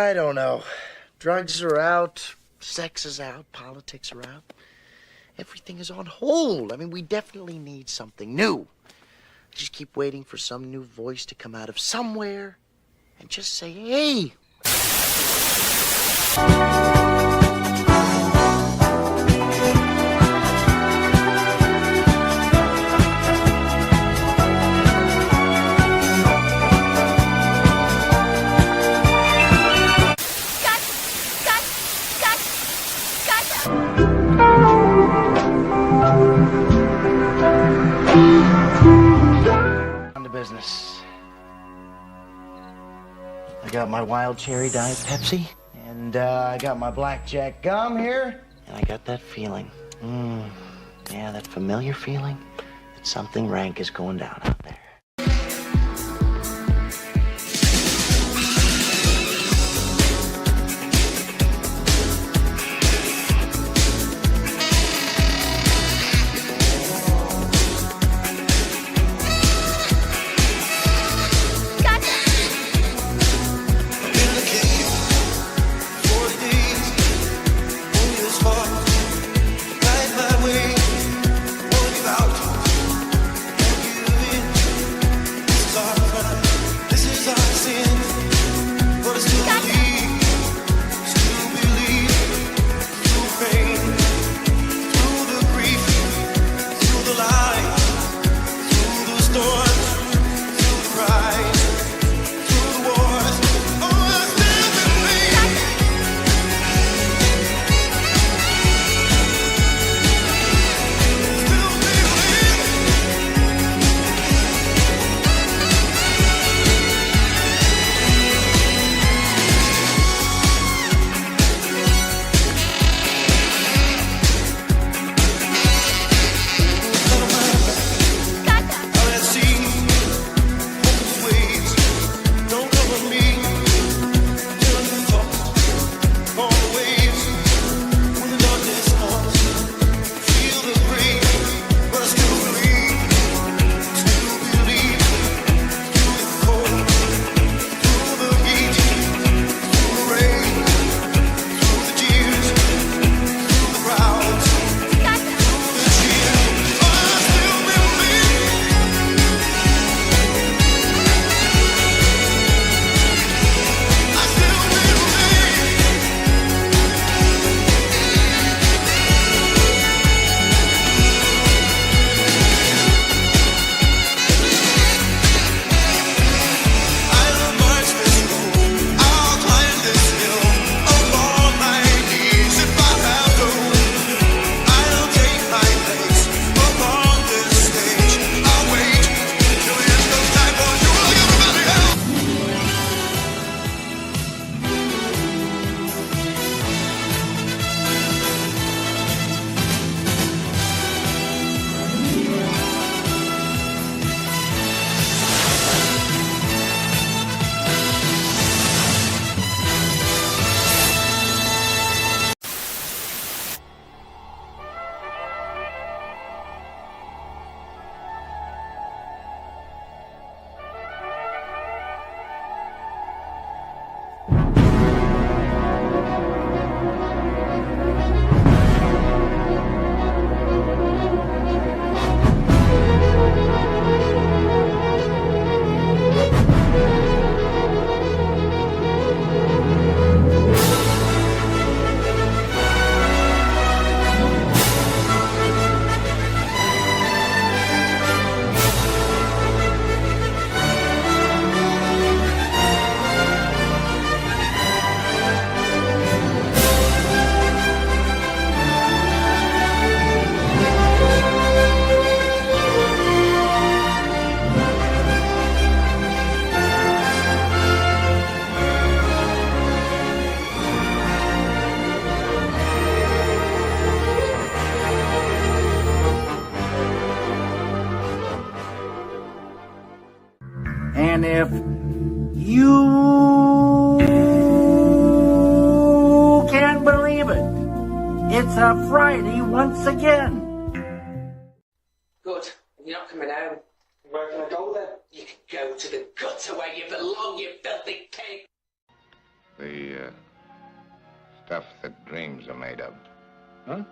I don't know. Drugs are out, sex is out, politics are out. Everything is on hold. I mean, we definitely need something new. I just keep waiting for some new voice to come out of somewhere and just say, hey. Business. I got my wild cherry Diet Pepsi, and I got my blackjack gum here, and I got that feeling. Yeah, that familiar feeling that something rank is going down out there. And if you can't believe it, it's a Friday once again. Good. You're not coming home. Where can I go then? You can go to the gutter where you belong, you filthy pig. The stuff that dreams are made of. Huh?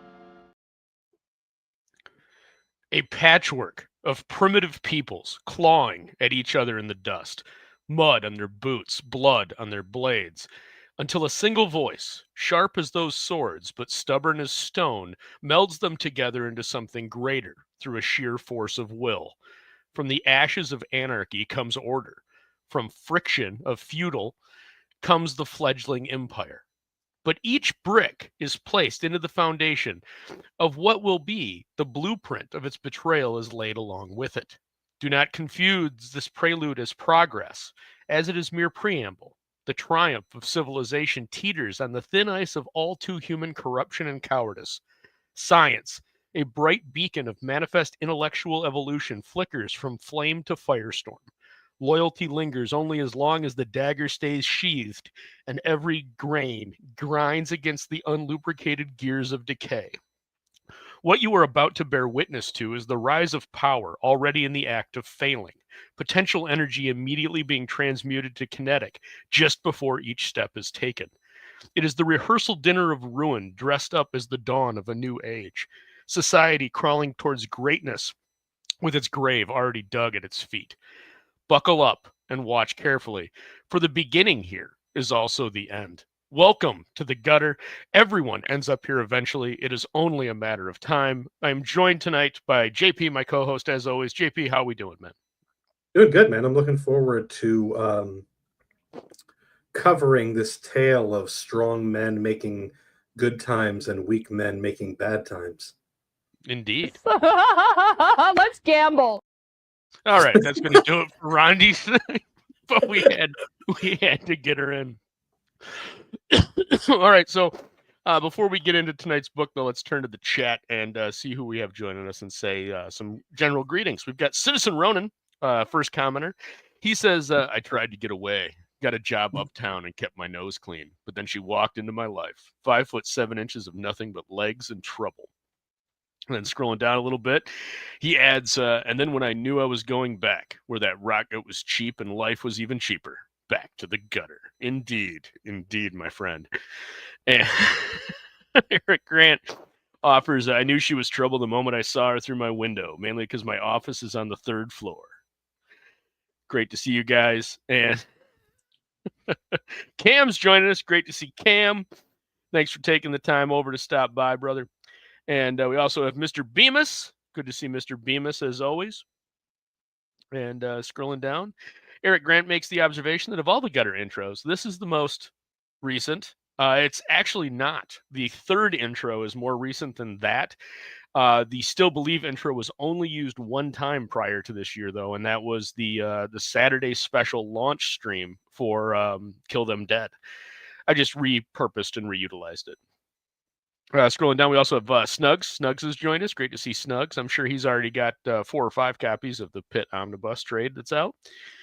A patchwork of primitive peoples clawing at each other in the dust, mud on their boots, blood on their blades, until a single voice, sharp as those swords but stubborn as stone, melds them together into something greater through a sheer force of will. From the ashes of anarchy comes order. From friction of feudal comes the fledgling empire. But each brick is placed into the foundation of what will be the blueprint of its betrayal is laid along with it. Do not confuse this prelude as progress, as it is mere preamble. The triumph of civilization teeters on the thin ice of all too human corruption and cowardice. Science, a bright beacon of manifest intellectual evolution, flickers from flame to firestorm. Loyalty lingers only as long as the dagger stays sheathed, and every grain grinds against the unlubricated gears of decay. What you are about to bear witness to is the rise of power already in the act of failing, potential energy immediately being transmuted to kinetic just before each step is taken. It is the rehearsal dinner of ruin dressed up as the dawn of a new age. Society crawling towards greatness with its grave already dug at its feet. Buckle up and watch carefully, for the beginning here is also the end. Welcome to the gutter. Everyone ends up here eventually. It is only a matter of time. I'm joined tonight by JP, my co-host, as always. JP, how we doing, man? Doing good, man. I'm looking forward to covering this tale of strong men making good times and weak men making bad times. Indeed. Let's gamble. All right, that's going to do it for Rondi tonight. But we had to get her in. All right, so before we get into tonight's book, though, let's turn to the chat and see who we have joining us and say some general greetings. We've got Citizen Ronan, first commenter. He says, I tried to get away, got a job uptown and kept my nose clean, but then she walked into my life. 5'7" of nothing but legs and trouble. And then scrolling down a little bit, he adds, and then when I knew I was going back, where that rocket was cheap and life was even cheaper, back to the gutter. Indeed, my friend. And Eric Grant offers, I knew she was trouble the moment I saw her through my window, mainly because my office is on the 3rd floor. Great to see you guys. And Cam's joining us. Great to see Cam. Thanks for taking the time over to stop by, brother. And we also have Mr. Bemis. Good to see Mr. Bemis, as always. And scrolling down, Eric Grant makes the observation that of all the gutter intros, this is the most recent. It's actually not. The 3rd intro is more recent than that. The Still Believe intro was only used one time prior to this year, though, and that was the Saturday special launch stream for Kill Them Dead. I just repurposed and reutilized it. Scrolling down, we also have Snugs. Snugs has joined us. Great to see Snugs. I'm sure he's already got 4 or 5 copies of the Pit Omnibus trade that's out.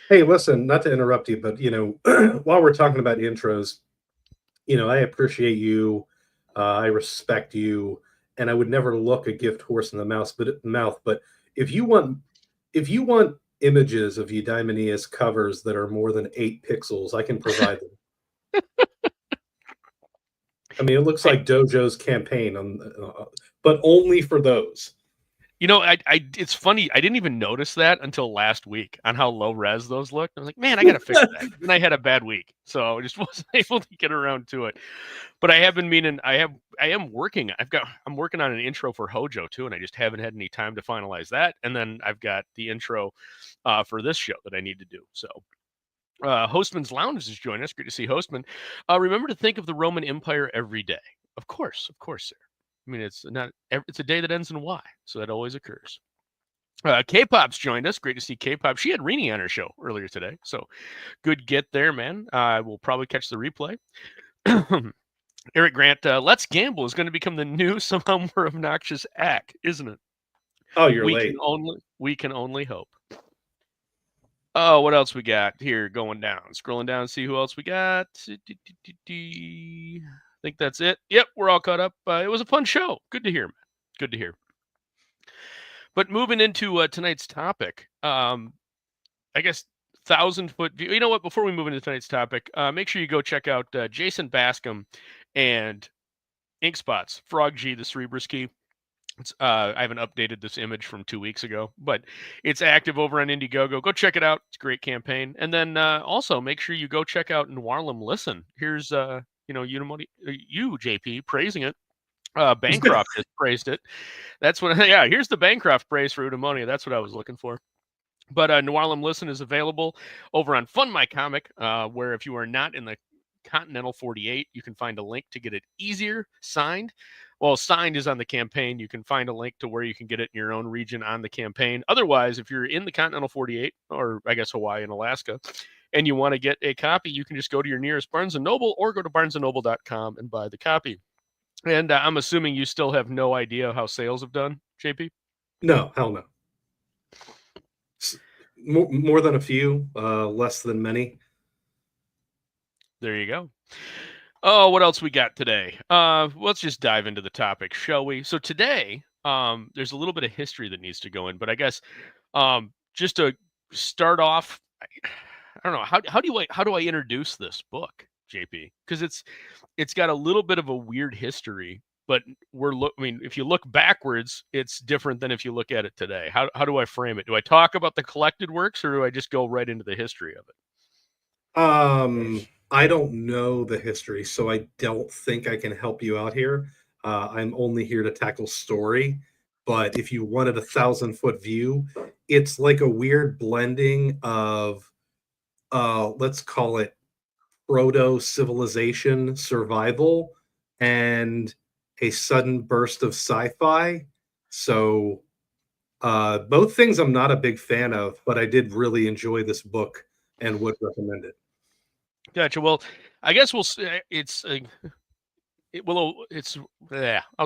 Hey, listen, not to interrupt you, but, while we're talking about intros, I appreciate you. I respect you. And I would never look a gift horse in the mouth. But if you want images of Eudaimonia's covers that are more than 8 pixels, I can provide them. I mean, it looks like Dojo's campaign, but only for those. It's funny. I didn't even notice that until last week on how low res those looked. I was like, man, I got to fix that. And I had a bad week, so I just wasn't able to get around to it. But I have been meaning. I'm working on an intro for Hojo too, and I just haven't had any time to finalize that. And then I've got the intro for this show that I need to do. So. Hostman's Lounge is joining us. Great to see Hostman. Remember to think of the Roman Empire every day. Of course, sir. I mean, it's a day that ends in Y, so that always occurs. K-Pop's joined us. Great to see K-Pop. She had Rini on her show earlier today, so good get there, man. We'll probably catch the replay. Eric Grant, Let's Gamble is going to become the new, somehow more obnoxious act, isn't it? Oh, you're late. We can only hope. Oh, what else we got here going down? Scrolling down, see who else we got. I think that's it. Yep, we're all caught up. It was a fun show. Good to hear, man. Good to hear. But moving into tonight's topic, I guess 1,000-foot view. You know what? Before we move into tonight's topic, make sure you go check out Jason Bascom and Ink Spots, Frog G, the Cerebrus key. I haven't updated this image from 2 weeks ago, but it's active over on IndieGoGo. Go check it out. It's a great campaign. And then also make sure you go check out Noirlam Listen. Here's Eudaimonia, you JP praising it. Bancroft has praised it. That's what. Yeah, here's the Bancroft praise for Eudaimonia. That's what I was looking for. But Noirlam Listen is available over on Fund My Comic, where if you are not in the Continental 48, you can find a link to get it easier signed. Well, signed is on the campaign. You can find a link to where you can get it in your own region on the campaign. Otherwise, if you're in the Continental 48, or I guess Hawaii and Alaska, and you want to get a copy, you can just go to your nearest Barnes & Noble or go to barnesandnoble.com and buy the copy. And I'm assuming you still have no idea how sales have done, JP? No, hell no. More than a few, less than many. There you go. Oh, what else we got today? Let's just dive into the topic, shall we? So today, there's a little bit of history that needs to go in, but I guess just to start off, I don't know how do I introduce this book, JP? Because it's got a little bit of a weird history, but I mean, if you look backwards, it's different than if you look at it today. How do I frame it? Do I talk about the collected works, or do I just go right into the history of it? I don't know the history, so I don't think I can help you out here. I'm only here to tackle story. But if you wanted a 1,000-foot view, it's like a weird blending of, let's call it proto-civilization survival and a sudden burst of sci-fi. So both things I'm not a big fan of, but I did really enjoy this book and would recommend it. Gotcha. Well, I guess I'll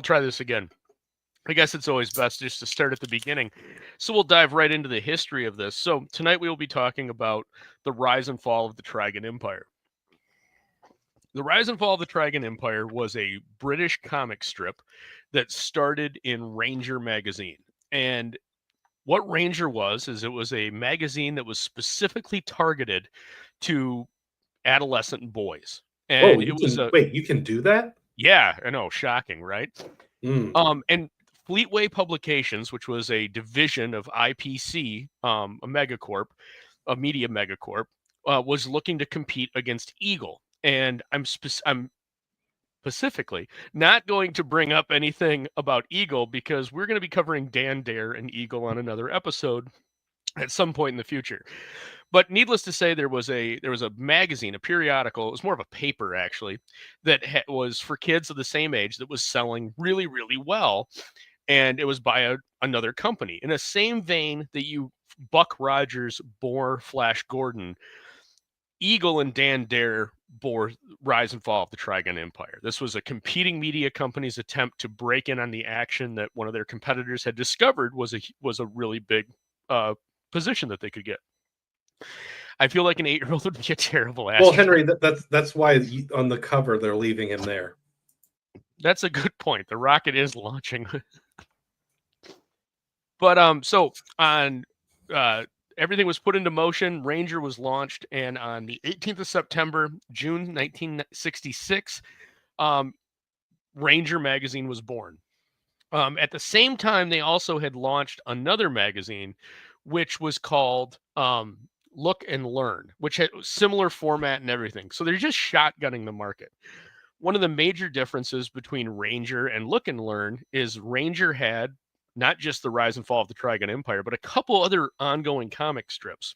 try this again. I guess it's always best just to start at the beginning. So we'll dive right into the history of this. So tonight we will be talking about the rise and fall of the Trigan Empire. The rise and fall of the Trigan Empire was a British comic strip that started in Ranger magazine. And what Ranger was it was a magazine that was specifically targeted to adolescent boys. And you can do that? Yeah, I know, shocking, right? Mm. And Fleetway Publications, which was a division of IPC, a megacorp, a media megacorp, was looking to compete against Eagle. And I'm specifically not going to bring up anything about Eagle because we're going to be covering Dan Dare and Eagle on another episode at some point in the future. But needless to say, there was a magazine, a periodical. It was more of a paper, actually, that was for kids of the same age that was selling really, really well. And it was by another company. In the same vein that Buck Rogers bore Flash Gordon, Eagle and Dan Dare bore Rise and Fall of the Trigan Empire. This was a competing media company's attempt to break in on the action that one of their competitors had discovered was a really big position that they could get. I feel like an 8-year-old would be a terrible astronaut. Well, Henry, that's why on the cover they're leaving him there. That's a good point. The rocket is launching. But so on everything was put into motion. Ranger was launched, and on the 18th of September, June 1966, Ranger magazine was born. At the same time, they also had launched another magazine, which was called Look and Learn, which had similar format and everything. So they're just shotgunning the market. One of the major differences between Ranger and Look and Learn is Ranger had not just the Rise and Fall of the Trigan Empire, but a couple other ongoing comic strips.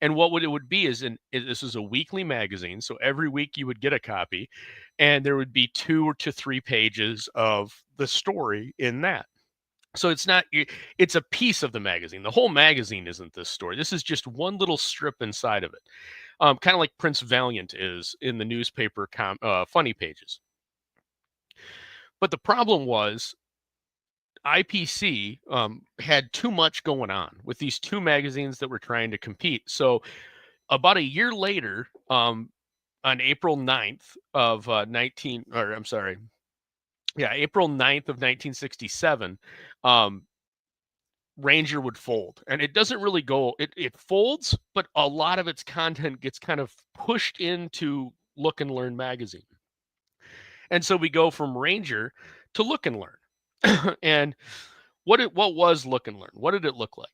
And what it would be is this is a weekly magazine. So every week you would get a copy, and there would be 2 to 3 pages of the story in that. So it's a piece of the magazine. The whole magazine isn't this story. This is just one little strip inside of it. Kind of like Prince Valiant is in the newspaper funny pages. But the problem was IPC had too much going on with these two magazines that were trying to compete. So about a year later, on April 9th of April 9th of 1967, Ranger would fold, and it doesn't really go. It folds, but a lot of its content gets kind of pushed into Look and Learn magazine, and so we go from Ranger to Look and Learn. And what was Look and Learn? What did it look like?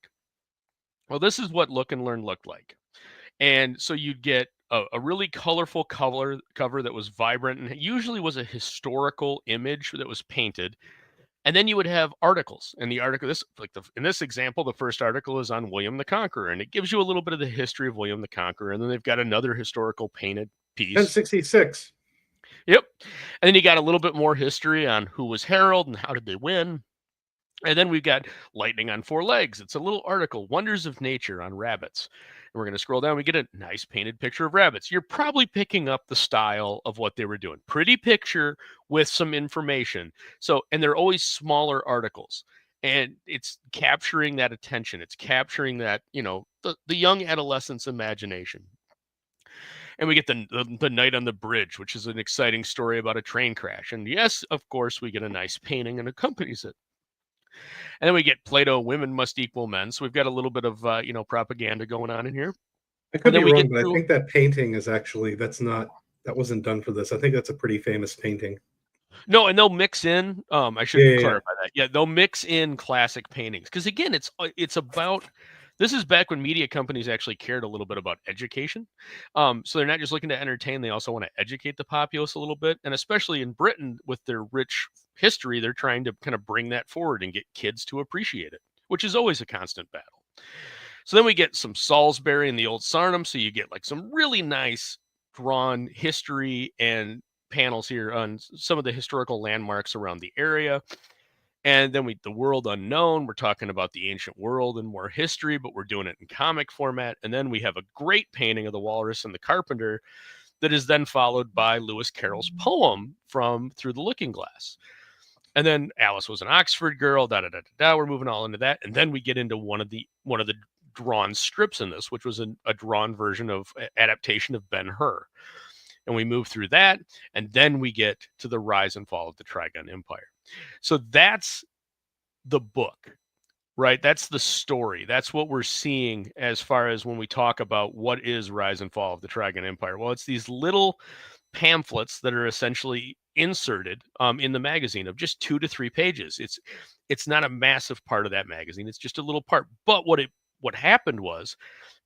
Well, this is what Look and Learn looked like. And so you'd get a really colorful cover that was vibrant, and it usually was a historical image that was painted. And then you would have articles, and the article, in this example, the first article is on William the Conqueror, and it gives you a little bit of the history of William the Conqueror, and then they've got another historical painted piece. 1066. Yep. And then you got a little bit more history on who was Harold and how did they win. And then we've got Lightning on Four Legs. It's a little article, Wonders of Nature on Rabbits. And we're going to scroll down. We get a nice painted picture of rabbits. You're probably picking up the style of what they were doing. Pretty picture with some information. So, and they're always smaller articles. And it's capturing that attention. It's capturing that, the young adolescent's imagination. And we get the Night on the Bridge, which is an exciting story about a train crash. And yes, of course, we get a nice painting and accompanies it. And then we get Plato, Women Must Equal Men. So we've got a little bit of, propaganda going on in here. I could be wrong, but I think that painting is actually, that wasn't done for this. I think that's a pretty famous painting. No, and they'll mix in, I should clarify that. Yeah, they'll mix in classic paintings. Because again, it's about, this is back when media companies actually cared a little bit about education. So they're not just looking to entertain, they also want to educate the populace a little bit. And especially in Britain, with their rich history, they're trying to kind of bring that forward and get kids to appreciate it, which is always a constant battle. So then we get some Salisbury and the Old Sarnham. So you get like some really nice drawn history and panels here on some of the historical landmarks around the area. And then the World Unknown, we're talking about the ancient world and more history, but we're doing it in comic format. And then we have a great painting of the Walrus and the Carpenter that is then followed by Lewis Carroll's poem from Through the Looking Glass. And then Alice was an Oxford girl, We're moving all into that. And then we get into one of the drawn strips in this, which was a drawn version of adaptation of Ben-Hur. And we move through that, and then we get to the rise and fall of the Trigan Empire. So that's the book, right? That's the story. That's what we're seeing as far as when we talk about what is rise and fall of the Trigan Empire. Well, it's these little pamphlets that are essentially inserted in the magazine of just 2 to 3 pages. It's not a massive part of that magazine. It's just a little part. But what happened was,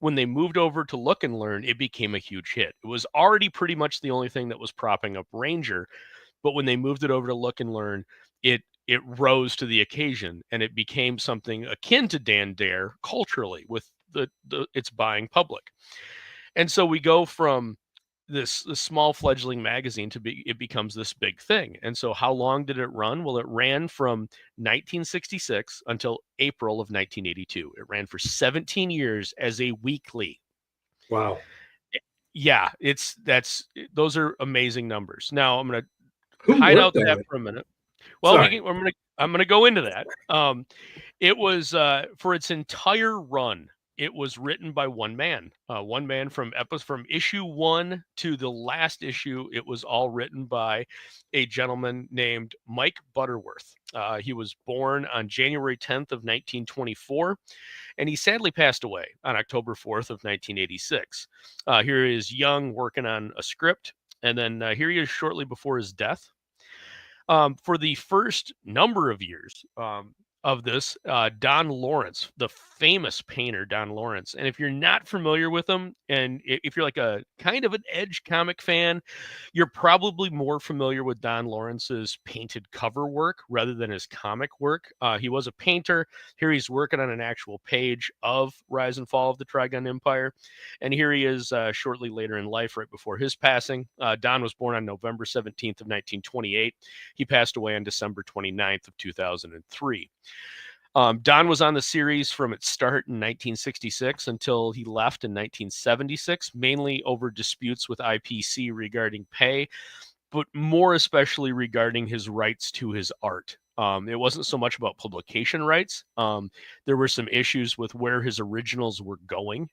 when they moved over to Look and Learn, it became a huge hit. It was already pretty much the only thing that was propping up Ranger, but when they moved it over to Look and Learn, it rose to the occasion, and it became something akin to Dan Dare culturally with its buying public. And so we go from this small fledgling magazine it becomes this big thing. And so how long did it run? Well, it ran from 1966 until April of 1982. It ran for 17 years as a weekly. Wow. Yeah, those are amazing numbers. Now I'm going to hide out that for a minute. Well, I'm going to go into that. It was for its entire run, it was written by one man from issue 1 to the last issue. It was all written by a gentleman named Mike Butterworth. He was born on January 10th of 1924, and he sadly passed away on October 4th of 1986. Here he is young, working on a script, and then here he is shortly before his death. For the first number of years of this, Don Lawrence, the famous painter Don Lawrence. And if you're not familiar with him, and if you're like a kind of an Edge comic fan, you're probably more familiar with Don Lawrence's painted cover work rather than his comic work. He was a painter. Here he's working on an actual page of Rise and Fall of the Trigan Empire. And here he is shortly later in life, right before his passing. Don was born on November 17th of 1928. He passed away on December 29th of 2003. Don was on the series from its start in 1966 until he left in 1976, mainly over disputes with IPC regarding pay, but more especially regarding his rights to his art. It wasn't so much about publication rights. There were some issues with where his originals were going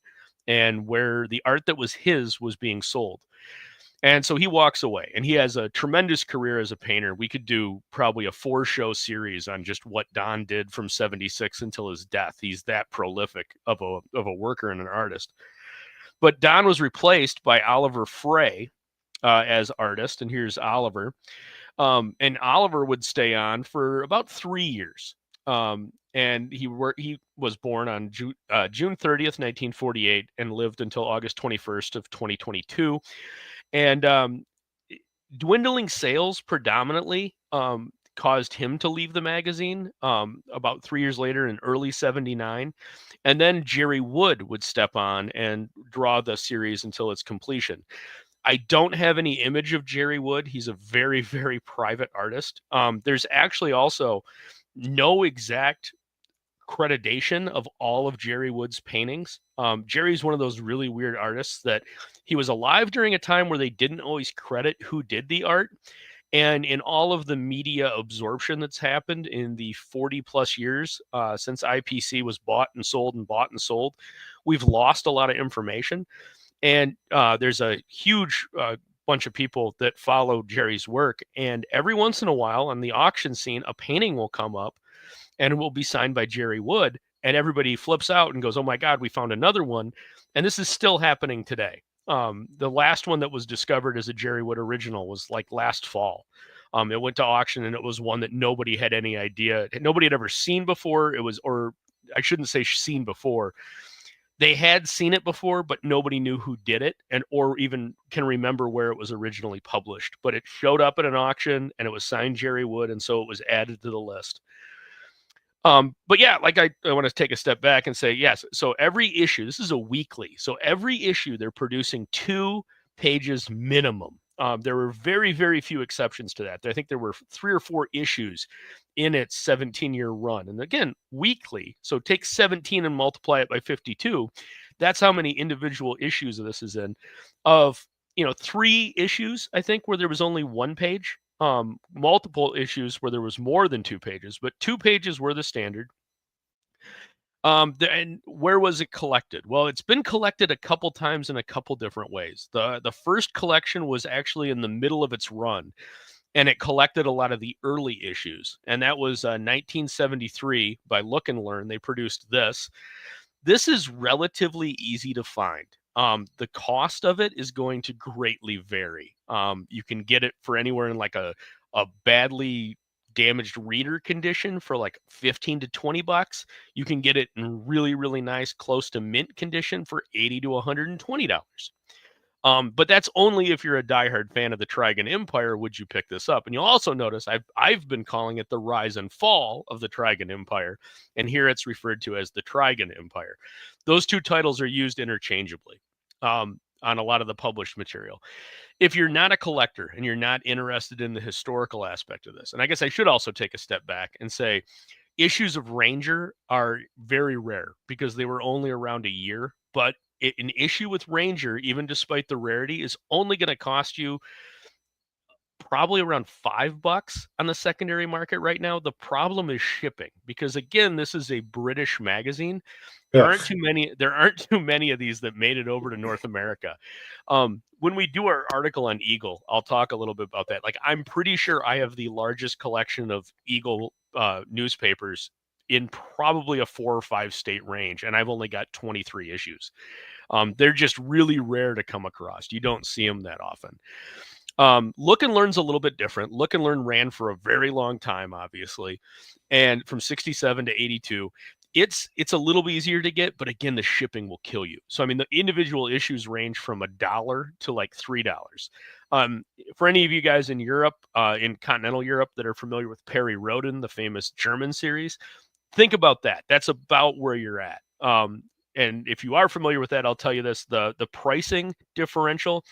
and where the art that was his was being sold. And so he walks away, and he has a tremendous career as a painter. We could do probably a 4-show series on just what Don did from 76 until his death. He's that prolific of a worker and an artist. But Don was replaced by Oliver Frey as artist, and here's Oliver. And Oliver would stay on for about 3 years. And he was born on June 30th, 1948, and lived until August 21st of 2022. And dwindling sales predominantly caused him to leave the magazine about 3 years later in early 79. And then Jerry Wood would step on and draw the series until its completion. I don't have any image of Jerry Wood. He's a very, very private artist. There's actually also no exact accreditation of all of Jerry Wood's paintings. Jerry's one of those really weird artists that he was alive during a time where they didn't always credit who did the art. And in all of the media absorption that's happened in the 40 plus years since IPC was bought and sold, we've lost a lot of information. And there's a huge bunch of people that follow Jerry's work. And every once in a while on the auction scene, a painting will come up and it will be signed by Jerry Wood. And everybody flips out and goes, oh my God, we found another one. And this is still happening today. The last one that was discovered as a Jerry Wood original was like last fall. It went to auction, and it was one that nobody had any idea. Nobody had ever seen before. Or I shouldn't say seen before. They had seen it before, but nobody knew who did it, or even can remember where it was originally published. But it showed up at an auction, and it was signed Jerry Wood, and so it was added to the list. But yeah, like I want to take a step back and say, yes. So every issue, this is a weekly. So every issue, they're producing 2 pages minimum. There were very, very few exceptions to that. I think there were 3 or 4 issues in its 17-year run. And again, weekly. So take 17 and multiply it by 52. That's how many individual issues of this is in. Of 3 issues, I think, where there was only 1 page. Multiple issues where there was more than 2 pages, but 2 pages were the standard. And where was it collected? Well, it's been collected a couple times in a couple different ways. The first collection was actually in the middle of its run, and it collected a lot of the early issues. And that was 1973 by Look and Learn. They produced this. This is relatively easy to find. The cost of it is going to greatly vary. You can get it for anywhere in like a badly damaged reader condition for like $15 to $20. You can get it in really, really nice, close to mint condition for $80 to $120. But that's only if you're a diehard fan of the Trigan Empire would you pick this up. And you'll also notice I've been calling it the rise and fall of the Trigan Empire, and here it's referred to as the Trigan Empire. Those 2 titles are used interchangeably on a lot of the published material. If you're not a collector and you're not interested in the historical aspect of this, and I guess I should also take a step back and say issues of Ranger are very rare because they were only around a year, but an issue with Ranger, even despite the rarity, is only going to cost you probably around $5 on the secondary market right now. The problem is shipping, because again, this is a British magazine. There aren't too many of these that made it over to North America. When we do our article on Eagle, I'll talk a little bit about that. Like, I'm pretty sure I have the largest collection of Eagle newspapers in probably a 4 or 5 state range, and I've only got 23 issues. They're just really rare to come across. You don't see them that often. Look and Learn's a little bit different. Look and Learn ran for a very long time, obviously, and from 67 to 82. It's a little bit easier to get, but again, the shipping will kill you. So, I mean, the individual issues range from $1 to like $3. For any of you guys in Europe, in continental Europe, that are familiar with Perry Roden, the famous German series, think about that. That's about where you're at. And if you are familiar with that, I'll tell you this, the pricing differential,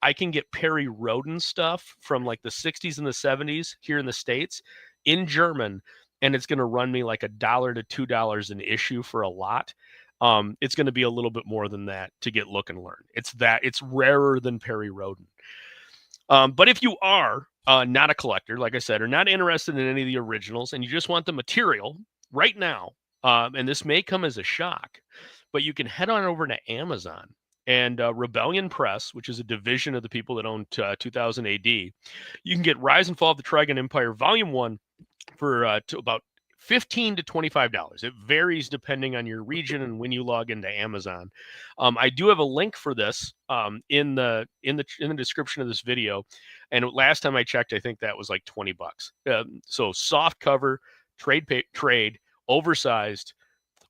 I can get Perry Roden stuff from like the 60s and the 70s here in the States in German, and it's going to run me like $1 to $2 an issue for a lot. It's going to be a little bit more than that to get Look and Learn. It's rarer than Perry Roden. But if you are not a collector, like I said, or not interested in any of the originals, and you just want the material right now, and this may come as a shock, but you can head on over to Amazon and Rebellion Press, which is a division of the people that owned 2000 AD, you can get Rise and Fall of the Trigan Empire Volume 1 for to about $15 to $25. It varies depending on your region and when you log into Amazon. I do have a link for this in the description of this video. And last time I checked, I think that was like $20. So soft cover, trade, oversized,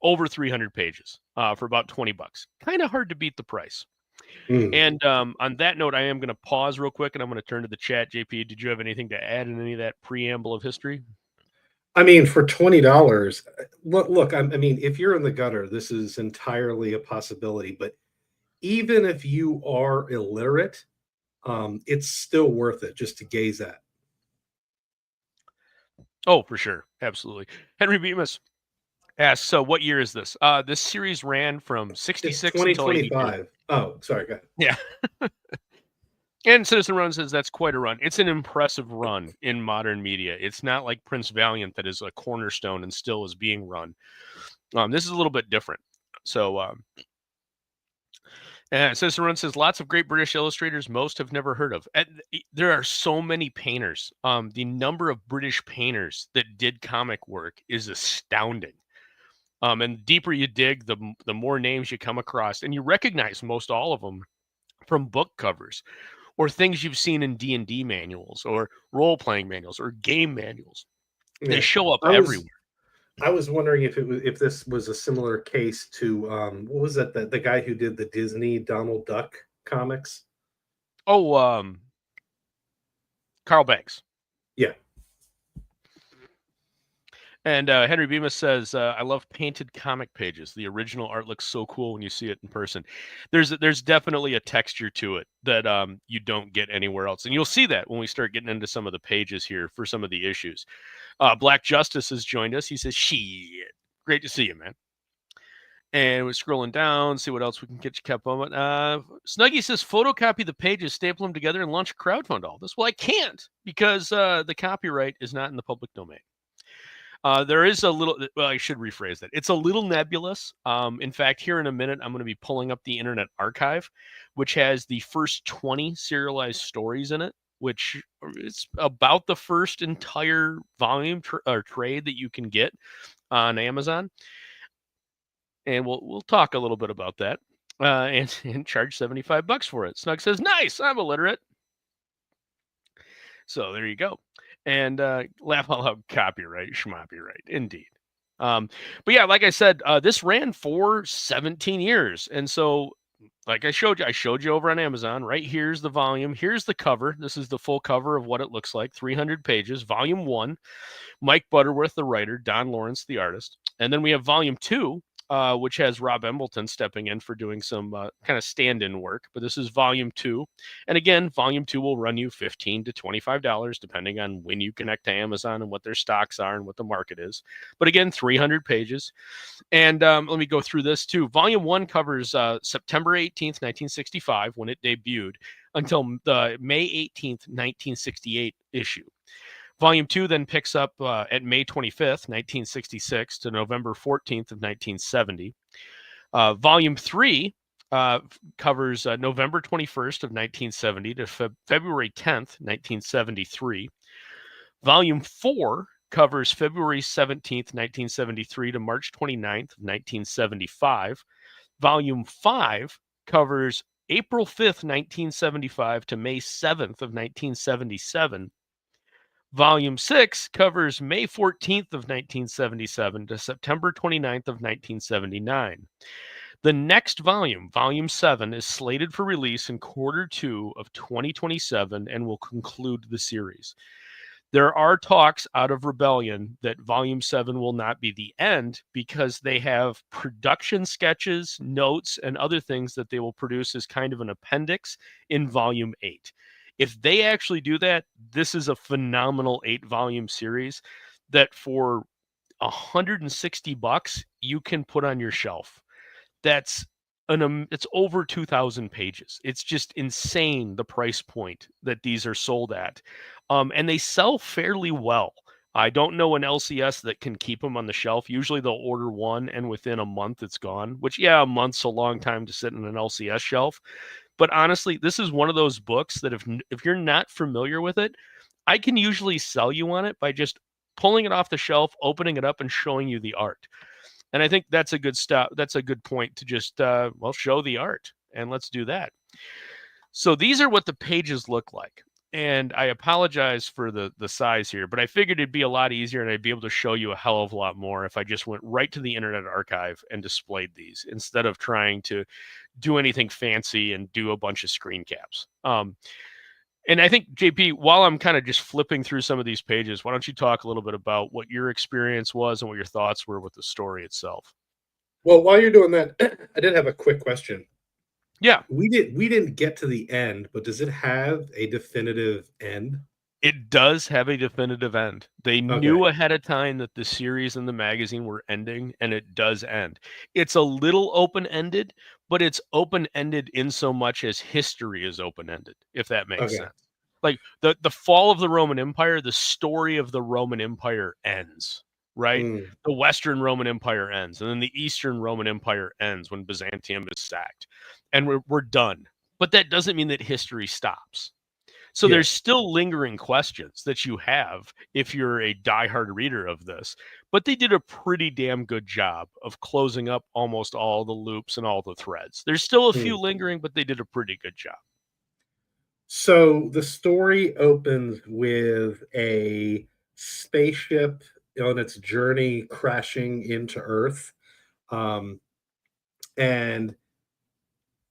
over 300 pages for about $20. Kind of hard to beat the price. And on that note, I am going to pause real quick and I'm going to turn to the chat. JP, did you have anything to add in any of that preamble of history? I mean, for $20, look, I mean, if you're in the gutter, this is entirely a possibility. But even if you are illiterate, it's still worth it just to gaze at. Oh, for sure. Absolutely. Henry Bemis asks, so what year is this? This series ran from 66 until 2025. Oh, sorry. Go ahead. Yeah. And Citizen Run says that's quite a run. It's an impressive run in modern media. It's not like Prince Valiant that is a cornerstone and still is being run. This is a little bit different. So Citizen Run says lots of great British illustrators most have never heard of. There are so many painters. The number of British painters that did comic work is astounding. And the deeper you dig, the more names you come across, and you recognize most all of them from book covers or things you've seen in D&D manuals or role-playing manuals or game manuals. Yeah. They show up everywhere. I was wondering if this was a similar case to what was that the guy who did the Disney Donald Duck comics? Oh, Carl Banks. Yeah. And Henry Bemis says, I love painted comic pages. The original art looks so cool when you see it in person. There's definitely a texture to it that you don't get anywhere else. And you'll see that when we start getting into some of the pages here for some of the issues. Black Justice has joined us. He says, shit. Great to see you, man. And we're scrolling down, see what else we can get you kept on. Snuggie says, photocopy the pages, staple them together, and launch a crowdfund all this. Well, I can't because the copyright is not in the public domain. There is a little, well, I should rephrase that. It's a little nebulous. In fact, here in a minute, I'm going to be pulling up the Internet Archive, which has the first 20 serialized stories in it, which is about the first entire volume or trade that you can get on Amazon. And we'll talk a little bit about that and charge $75 for it. Snug says, nice, I'm illiterate. So there you go. And laugh out loud, copyright, schmopyright, indeed. But yeah, like I said, this ran for 17 years. And so, like I showed you over on Amazon, right? Here's the volume. Here's the cover. This is the full cover of what it looks like, 300 pages, volume 1. Mike Butterworth, the writer, Don Lawrence, the artist. And then we have volume 2, which has Rob Embleton stepping in for doing some kind of stand-in work. But this is volume 2. And again, volume 2 will run you $15 to $25, depending on when you connect to Amazon and what their stocks are and what the market is. But again, 300 pages. And let me go through this too. Volume 1 covers September 18th, 1965, when it debuted, until the May 18th, 1968 issue. Volume 2 then picks up at May 25th, 1966 to November 14th of 1970. Volume 3 covers November 21st of 1970 to February 10th, 1973. Volume 4 covers February 17th, 1973 to March 29th of 1975. Volume 5 covers April 5th, 1975 to May 7th of 1977. Volume 6 covers May 14th of 1977 to September 29th of 1979. The next volume, Volume 7, is slated for release in quarter 2 of 2027 and will conclude the series. There are talks out of Rebellion that Volume 7 will not be the end because they have production sketches, notes, and other things that they will produce as kind of an appendix in Volume 8. If they actually do that, this is a phenomenal 8-volume series that for $160 you can put on your shelf. It's over 2,000 pages. It's just insane the price point that these are sold at, and they sell fairly well. I don't know an LCS that can keep them on the shelf. Usually they'll order one and within a month it's gone, which, yeah, a month's a long time to sit in an LCS shelf. But honestly, this is one of those books that if you're not familiar with it, I can usually sell you on it by just pulling it off the shelf, opening it up, and showing you the art. And I think that's a good stop. That's a good point to just, show the art. And let's do that. So these are what the pages look like. And I apologize for the size here, but I figured it'd be a lot easier and I'd be able to show you a hell of a lot more if I just went right to the Internet Archive and displayed these instead of trying to do anything fancy and do a bunch of screen caps. And I think, JP, while I'm kind of just flipping through some of these pages, why don't you talk a little bit about what your experience was and what your thoughts were with the story itself? Well, while you're doing that, I did have a quick question. Yeah. We didn't get to the end, but does it have a definitive end? It does have a definitive end. They knew ahead of time that the series and the magazine were ending, and it does end. It's a little open-ended, but it's open-ended in so much as history is open-ended, if that makes sense. Like the fall of the Roman Empire, the story of the Roman Empire ends, right? The Western Roman Empire ends, and then the Eastern Roman Empire ends when Byzantium is sacked. And we're done. But that doesn't mean that history stops. So there's still lingering questions that you have if you're a diehard reader of this. But they did a pretty damn good job of closing up almost all the loops and all the threads. There's still a few lingering, but they did a pretty good job. So the story opens with a spaceship on its journey crashing into Earth. And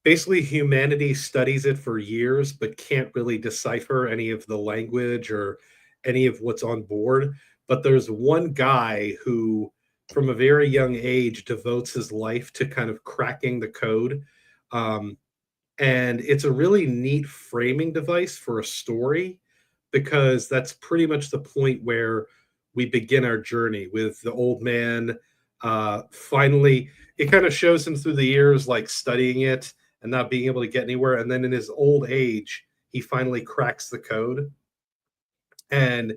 basically humanity studies it for years, but can't really decipher any of the language or any of what's on board. But there's one guy who, from a very young age, devotes his life to kind of cracking the code. And it's a really neat framing device for a story, because that's pretty much the point where we begin our journey with the old man. Finally, it kind of shows him through the years, like studying it and not being able to get anywhere. And then in his old age, he finally cracks the code. And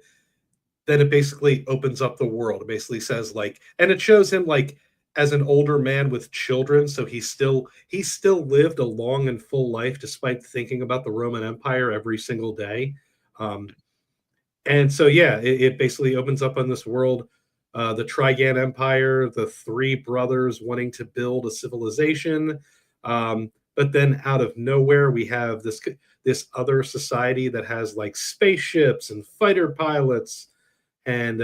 then it basically opens up the world. It basically says, like, and it shows him like as an older man with children. So he still lived a long and full life despite thinking about the Roman Empire every single day. And so, yeah, it basically opens up on this world, the Trigan Empire, the three brothers wanting to build a civilization. But then out of nowhere, we have this other society that has like spaceships and fighter pilots. And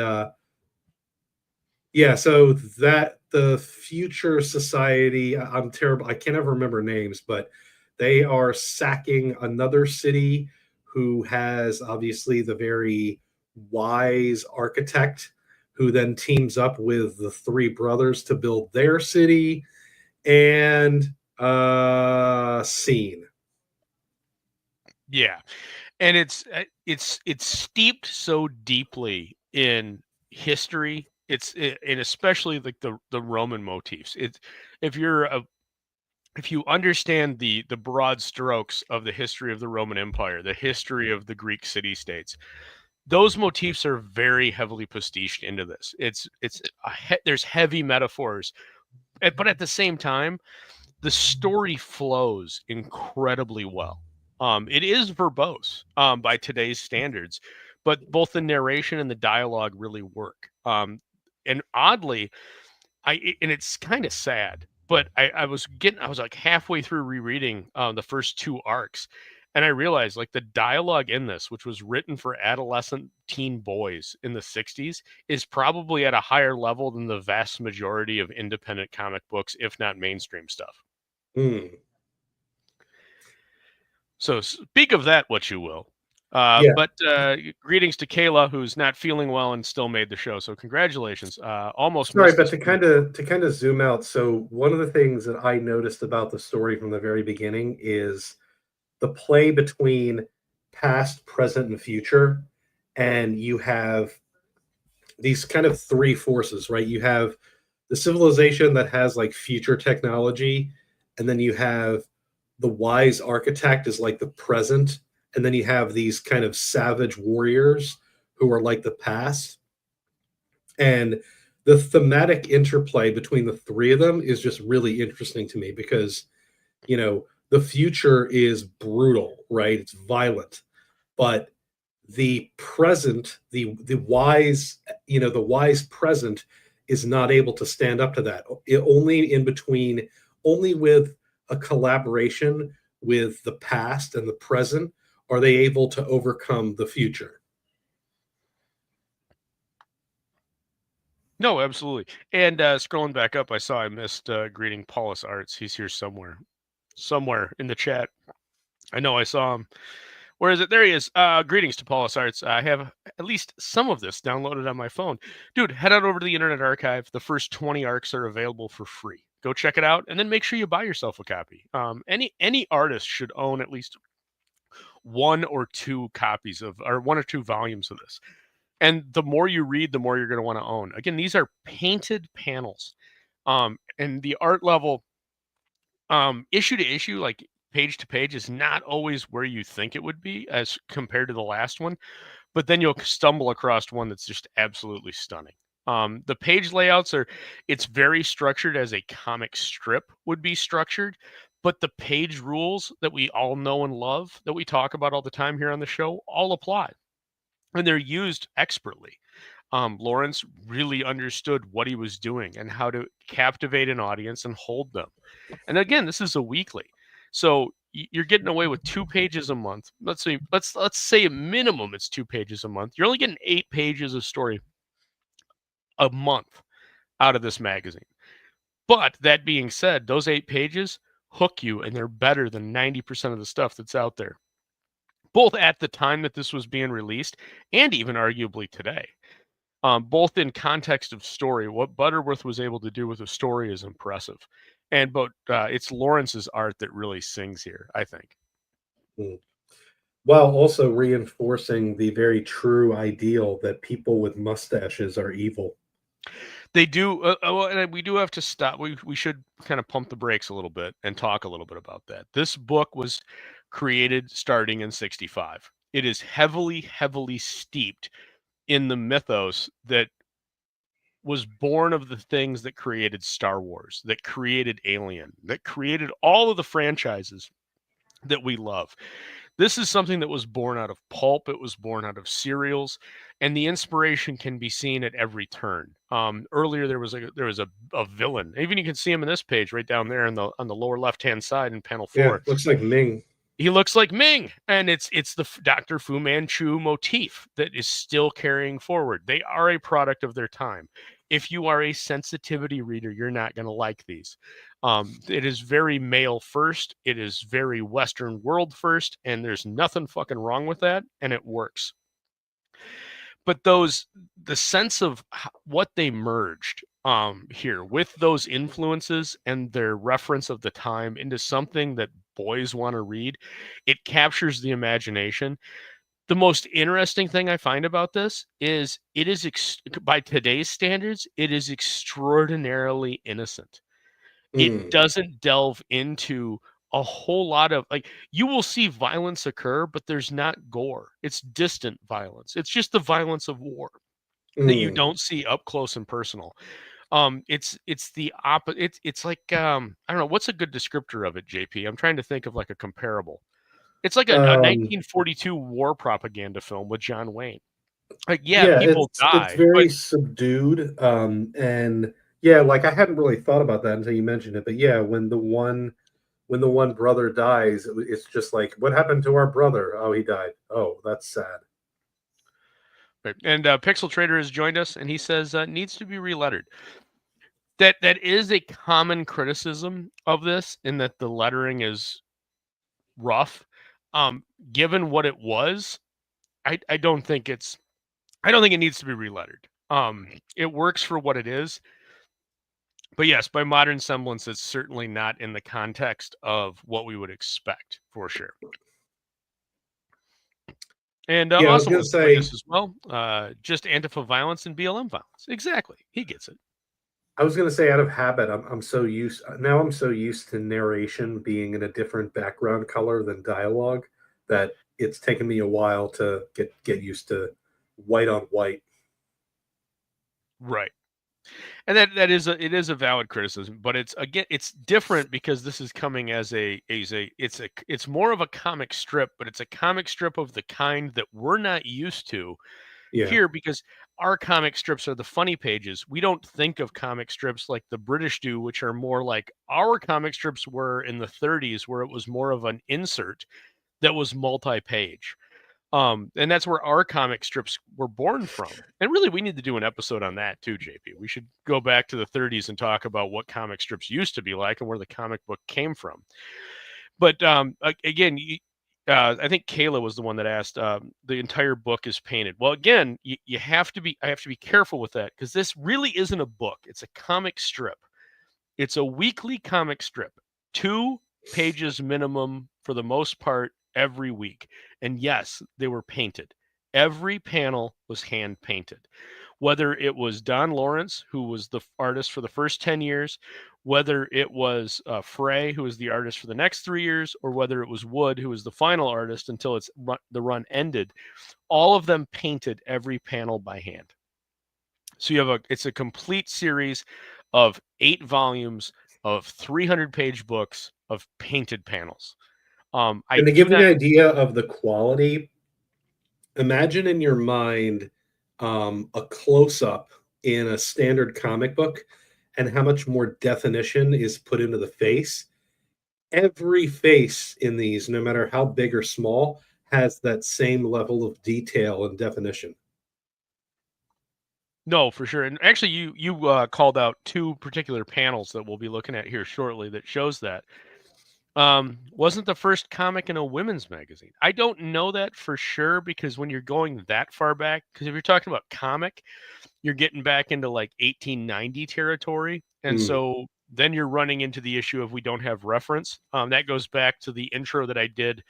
so that the future society, I'm terrible, I can't ever remember names, but they are sacking another city who has obviously the very wise architect, who then teams up with the three brothers to build their city. And scene. Yeah. And it's steeped so deeply in history. And especially like the Roman motifs. If you understand the broad strokes of the history of the Roman Empire, the history of the Greek city-states, those motifs are very heavily pastiched into this. There's heavy metaphors, but at the same time, the story flows incredibly well. It is verbose by today's standards, but both the narration and the dialogue really work. And oddly, and it's kind of sad, but I was like halfway through rereading the first two arcs, and I realized like the dialogue in this, which was written for adolescent teen boys in the 60s, is probably at a higher level than the vast majority of independent comic books, if not mainstream stuff. So speak of that what you will. But greetings to Kayla, who's not feeling well and still made the show. So congratulations. Almost sorry, but to kind of zoom out. So one of the things that I noticed about the story from the very beginning is the play between past, present, and future. And you have these kind of three forces, right? You have the civilization that has like future technology, and then you have the wise architect is like the present, and then you have these kind of savage warriors who are like the past. And the thematic interplay between the three of them is just really interesting to me because, the future is brutal, right? It's violent, but the present, the wise, the wise present is not able to stand up to that. Only with a collaboration with the past and the present are they able to overcome the future. No, absolutely. And scrolling back up, I saw I missed greeting Paulus Arts. He's here somewhere in the chat. I know I saw him. Where is it? There he is. Greetings to Paulus Arts. I have at least some of this downloaded on my phone. Dude, head on over to the Internet Archive. The first 20 arcs are available for free. Go check it out, and then make sure you buy yourself a copy. Any artist should own at least one or two volumes of this. And the more you read, the more you're going to want to own. Again, these are painted panels. And the art level, issue to issue, like page to page, is not always where you think it would be as compared to the last one. But then you'll stumble across one that's just absolutely stunning. The page layouts it's very structured as a comic strip would be structured, but the page rules that we all know and love, that we talk about all the time here on the show, all apply. And they're used expertly. Lawrence really understood what he was doing and how to captivate an audience and hold them. And again, this is a weekly, so you're getting away with 2 pages a month. Let's say a minimum it's 2 pages a month. You're only getting 8 pages of story a month out of this magazine. But that being said, those 8 pages hook you, and they're better than 90% of the stuff that's out there, both at the time that this was being released and even arguably today. Both in context of story, what Butterworth was able to do with a story is impressive. But it's Lawrence's art that really sings here, I think. While also reinforcing the very true ideal that people with mustaches are evil. They do, and we do have to stop. We should kind of pump the brakes a little bit and talk a little bit about that. This book was created starting in 1965. It is heavily, heavily steeped in the mythos that was born of the things that created Star Wars, that created Alien, that created all of the franchises that we love. This is something that was born out of pulp. It was born out of serials, and the inspiration can be seen at every turn. Earlier, there was a villain. Even you can see him in this page right down there on the lower left-hand side in panel 4. Yeah, looks like Ming. He looks like Ming, and it's the Dr. Fu Manchu motif that is still carrying forward. They are a product of their time. If you are a sensitivity reader, you're not going to like these. It is very male first. It is very Western world first, and there's nothing fucking wrong with that, and it works. But the sense of what they merged here with those influences and their reference of the time into something that boys want to read, it captures the imagination. The most interesting thing I find about this is it is, by today's standards, it is extraordinarily innocent. It doesn't delve into a whole lot of, like, you will see violence occur, but there's not gore. It's distant violence. It's just the violence of war that you don't see up close and personal. It's the opposite. It's like, I don't know, what's a good descriptor of it, JP? I'm trying to think of like a comparable. It's like a 1942 war propaganda film with John Wayne. Like, people die. It's very subdued. And yeah, like I hadn't really thought about that until you mentioned it. But yeah, when the one brother dies, it's just like, what happened to our brother? Oh, he died. Oh, that's sad. Right. And Pixel Trader has joined us, and he says needs to be relettered. That is a common criticism of this, in that the lettering is rough. Given what it was, I don't think it needs to be relettered. It works for what it is. But yes, by modern semblance, it's certainly not in the context of what we would expect, for sure. And I was also going to say this as well, just Antifa violence and BLM violence. Exactly, he gets it. I was going to say, out of habit, I'm so used to narration being in a different background color than dialogue that it's taken me a while to get used to white on white. Right. And that is a valid criticism, but it's different because this is coming as it's more of a comic strip, but it's a comic strip of the kind that we're not used to Yeah. here, because our comic strips are the funny pages. We don't think of comic strips like the British do, which are more like our comic strips were in the 30s, where it was more of an insert that was multi-page. And that's where our comic strips were born from. And really, we need to do an episode on that too, JP. We should go back to the 30s and talk about what comic strips used to be like and where the comic book came from. But again, I think Kayla was the one that asked. The entire book is painted. Well, again, I have to be careful with that, because this really isn't a book. It's a comic strip. It's a weekly comic strip, 2 pages minimum for the most part every week. And yes, they were painted. Every panel was hand painted. Whether it was Don Lawrence, who was the artist for the first 10 years, whether it was Frey, who was the artist for the next 3 years, or whether it was Wood, who was the final artist until the run ended, all of them painted every panel by hand. So it's a complete series of 8 volumes of 300-page books of painted panels. And to give you an idea of the quality, imagine in your mind a close-up in a standard comic book and how much more definition is put into the face. Every face in these, no matter how big or small, has that same level of detail and definition. No, for sure. And actually, you called out 2 particular panels that we'll be looking at here shortly that shows that. Wasn't the first comic in a women's magazine. I don't know that for sure, because when you're going that far back, because if you're talking about comic, you're getting back into like 1890 territory. And so then you're running into the issue of we don't have reference. That goes back to the intro that I did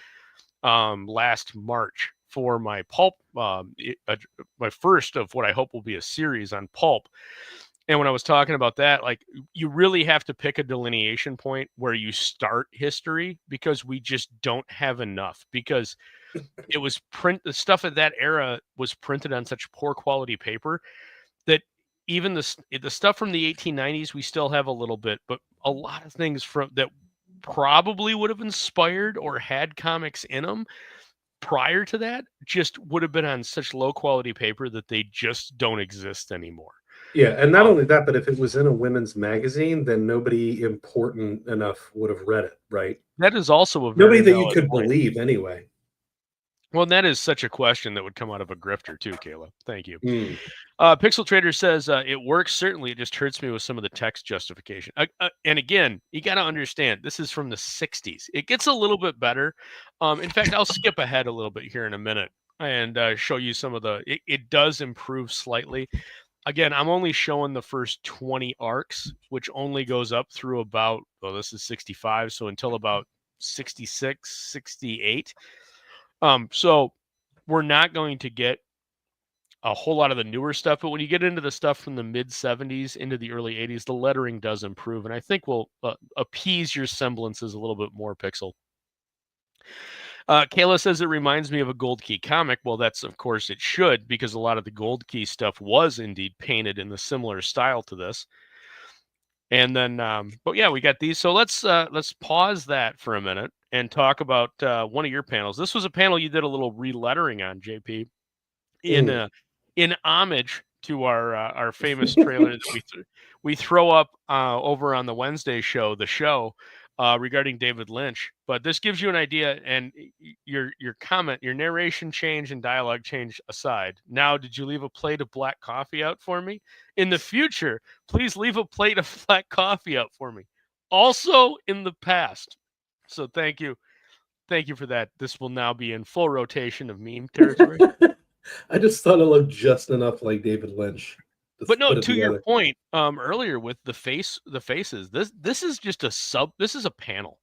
last March for my pulp, my first of what I hope will be a series on pulp. And when I was talking about that, like, you really have to pick a delineation point where you start history, because we just don't have enough, because it was the stuff of that era was printed on such poor quality paper that even the stuff from the 1890s, we still have a little bit, but a lot of things from that probably would have inspired or had comics in them prior to that just would have been on such low quality paper that they just don't exist anymore. Yeah, and not only that, but if it was in a women's magazine, then nobody important enough would have read it, right? That is also a very nobody that you valid could point. believe anyway. Well, that is such a question that would come out of a grifter too, Kayla. Thank you. Pixel Trader says, it works. Certainly, it just hurts me with some of the text justification. And again, you got to understand, this is from the 60s. It gets a little bit better. In fact, I'll skip ahead a little bit here in a minute and show you some of it does improve slightly. Again, I'm only showing the first 20 arcs, which only goes up through about, this is 65, so until about 66, 68. So we're not going to get a whole lot of the newer stuff, but when you get into the stuff from the mid 70s into the early 80s, the lettering does improve, and I think will appease your semblances a little bit more, Pixel. Kayla says it reminds me of a Gold Key comic. Well, that's, of course, it should, because a lot of the Gold Key stuff was indeed painted in the similar style to this. And then, but yeah, we got these. So let's pause that for a minute and talk about one of your panels. This was a panel you did a little relettering on, JP, in homage to our famous trailer that we throw up over on the Wednesday show, regarding David Lynch. But this gives you an idea, and your comment, your narration change and dialogue change aside. Now, did you leave a plate of black coffee out for me? In the future, please leave a plate of black coffee out for me. Also in the past. So thank you. Thank you for that. This will now be in full rotation of meme territory. I just thought it looked just enough like David Lynch. But no, to your point earlier with the faces, this is just this is a panel,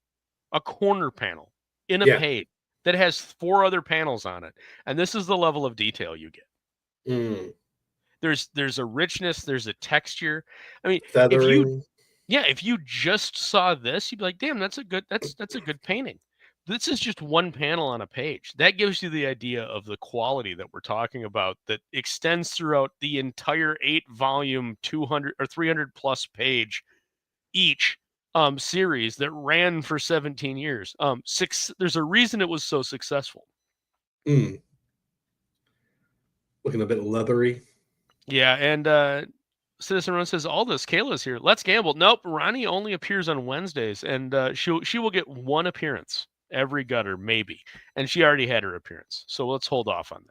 a corner panel in a page that has 4 other panels on it. And this is the level of detail you get. There's a richness, there's a texture. I mean, feathering. If you just saw this, you'd be like, damn, that's a good painting. this is just one panel on a page. That gives you the idea of the quality that we're talking about that extends throughout the entire 8-volume, 200 or 300 plus page each series that ran for 17 years. There's a reason it was so successful. Looking a bit leathery. Yeah, and Citizen Run says, all this, Kayla's here. Let's gamble. Nope, Ronnie only appears on Wednesdays, and she will get one appearance every gutter, maybe. And she already had her appearance, so let's hold off on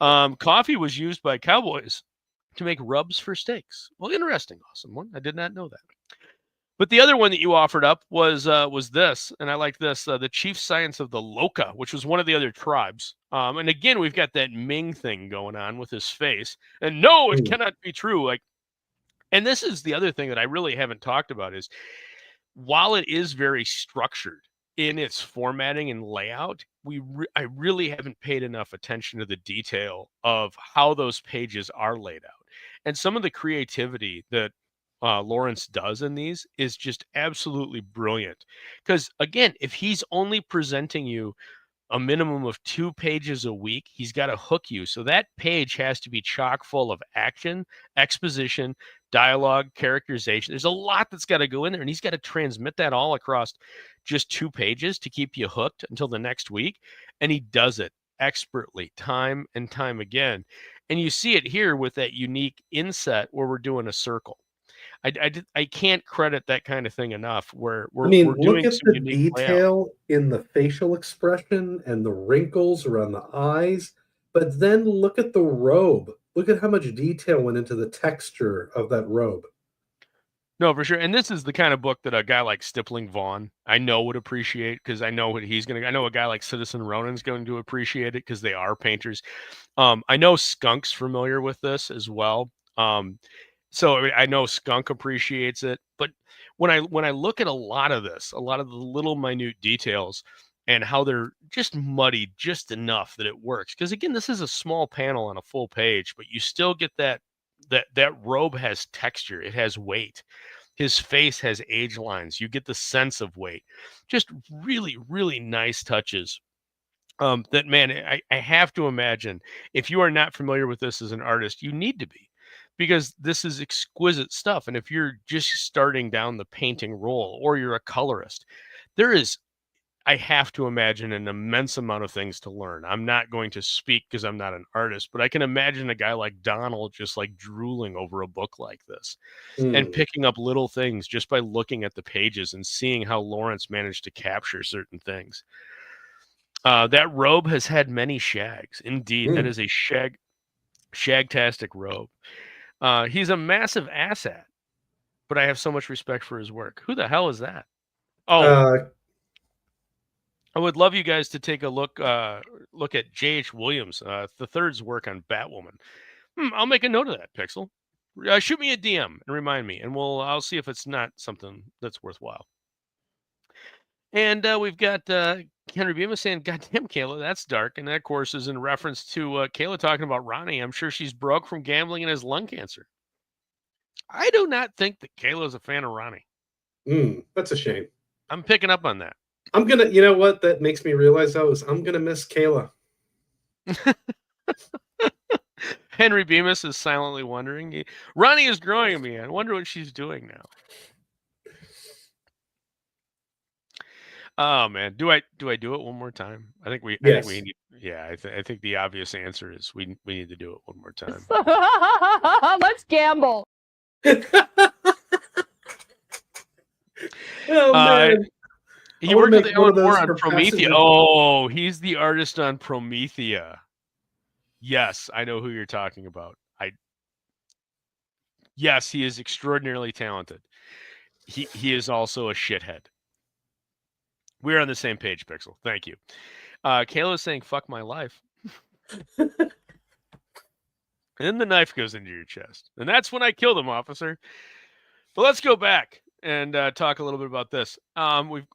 that. Coffee was used by cowboys to make rubs for steaks. Well, interesting, awesome one. I did not know that. But the other one that you offered up was this, and I like this, the chief science of the Loca, which was one of the other tribes. And again, we've got that Ming thing going on with his face. And no, it cannot be true. Like, and this is the other thing that I really haven't talked about is while it is very structured in its formatting and layout, I really haven't paid enough attention to the detail of how those pages are laid out. And some of the creativity that Lawrence does in these is just absolutely brilliant. Because again, if he's only presenting you a minimum of 2 pages a week, he's got to hook you. So that page has to be chock full of action, exposition, dialogue, characterization. There's a lot that's got to go in there, and he's got to transmit that all across just 2 pages to keep you hooked until the next week. And he does it expertly time and time again. And you see it here with that unique inset where we're doing a circle. I can't credit that kind of thing enough. We're look doing at some the unique detail in the facial expression and the wrinkles around the eyes, but then look at the robe. Look at how much detail went into the texture of that robe. No, for sure. And this is the kind of book that a guy like Stippling Vaughn I know would appreciate, because I know what he's going to. I know a guy like Citizen Ronan's going to appreciate it because they are painters. I know Skunk's familiar with this as well. So I know Skunk appreciates it, but when I look at a lot of this, a lot of the little minute details and how they're just muddied just enough that it works. Because again, this is a small panel on a full page, but you still get that robe has texture, it has weight. His face has age lines. You get the sense of weight. Just really, really nice touches. That man, I have to imagine if you are not familiar with this as an artist, you need to be. Because this is exquisite stuff. And if you're just starting down the painting role or you're a colorist, there is, I have to imagine, an immense amount of things to learn. I'm not going to speak because I'm not an artist, but I can imagine a guy like Donald just like drooling over a book like this and picking up little things just by looking at the pages and seeing how Lawrence managed to capture certain things. That robe has had many shags. Indeed, that is a shagtastic robe. He's a massive asshat, but I have so much respect for his work. Who the hell is that? Oh, I would love you guys to take a look at J.H. Williams, the third's work on Batwoman. I'll make a note of that, Pixel. Shoot me a DM and remind me, and I'll see if it's not something that's worthwhile. And we've got Henry Bemis saying, "Goddamn, Kayla, that's dark." And that, of course, is in reference to Kayla talking about Ronnie. I'm sure she's broke from gambling and has lung cancer. I do not think that Kayla is a fan of Ronnie. That's a shame. I'm picking up on that. I'm gonna, you know what that makes me realize though is I'm gonna miss Kayla. Henry Bemis is silently wondering. Ronnie is growing on me. I wonder what she's doing now. Oh man, do I do it one more time? I think we need. Yeah, I think the obvious answer is we need to do it one more time. Let's gamble. Oh man. He worked with Alan Moore on Promethea. Oh, he's the artist on Promethea. Yes, I know who you're talking about. Yes, he is extraordinarily talented. He is also a shithead. We're on the same page, Pixel. Thank you. Kayla is saying, "Fuck my life." And then the knife goes into your chest. And that's when I killed him, officer. But let's go back and talk a little bit about this.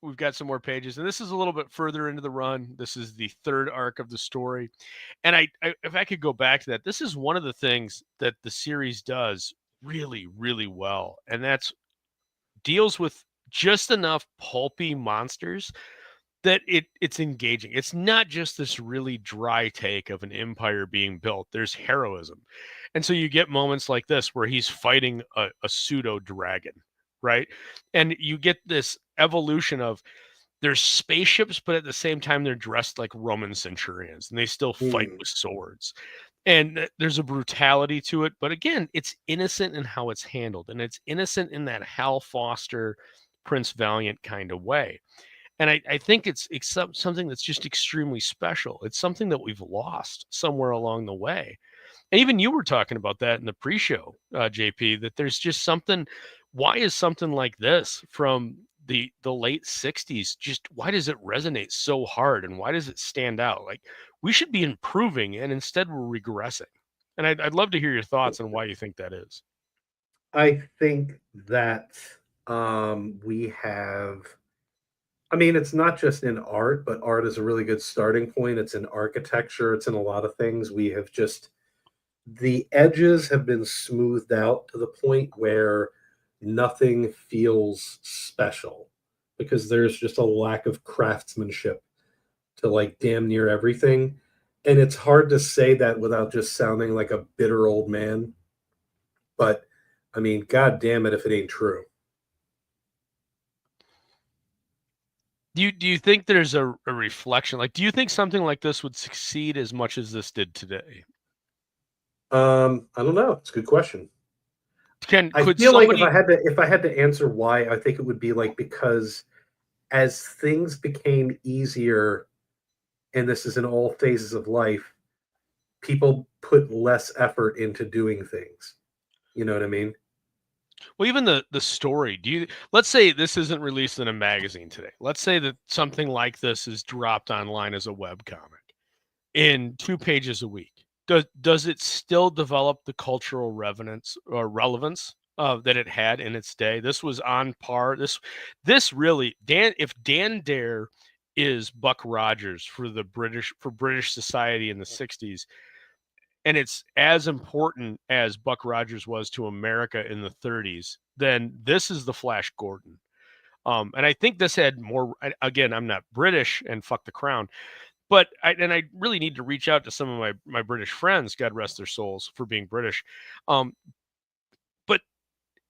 We've got some more pages, and this is a little bit further into the run. This is the third arc of the story. And I if I could go back to that, this is one of the things that the series does really, really well. And that's deals with just enough pulpy monsters that it's engaging. It's not just this really dry take of an empire being built. There's heroism. And so you get moments like this where he's fighting a pseudo dragon, right? And you get this evolution of there's spaceships, but at the same time they're dressed like Roman centurions and they still fight with swords. And there's a brutality to it, but again, it's innocent in how it's handled, and it's innocent in that Hal Foster, Prince Valiant kind of way. And I think it's something that's just extremely special. It's something that we've lost somewhere along the way. And even you were talking about that in the pre-show, JP, that there's just something. Why is something like this from the late 60s, just why does it resonate so hard, and why does it stand out? Like, we should be improving, and instead we're regressing. And I'd love to hear your thoughts on why you think that is. I think that we have, I mean, it's not just in art, but art is a really good starting point. It's in architecture, it's in a lot of things. We have just, the edges have been smoothed out to the point where nothing feels special because there's just a lack of craftsmanship to like damn near everything. And it's hard to say that without just sounding like a bitter old man. But I mean, God damn it if it ain't true. Do you think there's a reflection? Like, do you think something like this would succeed as much as this did today? I don't know. It's a good question. I Could feel somebody... like if I had to answer why, I think it would be like because as things became easier, and this is in all phases of life, people put less effort into doing things. You know what I mean? Well, even the story, let's say this isn't released in a magazine today. Let's say that something like this is dropped online as a webcomic in 2 pages a week. Does it still develop the cultural relevance that it had in its day? This was on par. This really, if Dan Dare is Buck Rogers for British society in the 60s, and it's as important as Buck Rogers was to America in the 30s, then this is the Flash Gordon. And I think this had more, again, I'm not British and fuck the crown, but I really need to reach out to some of my British friends, God rest their souls, for being British. But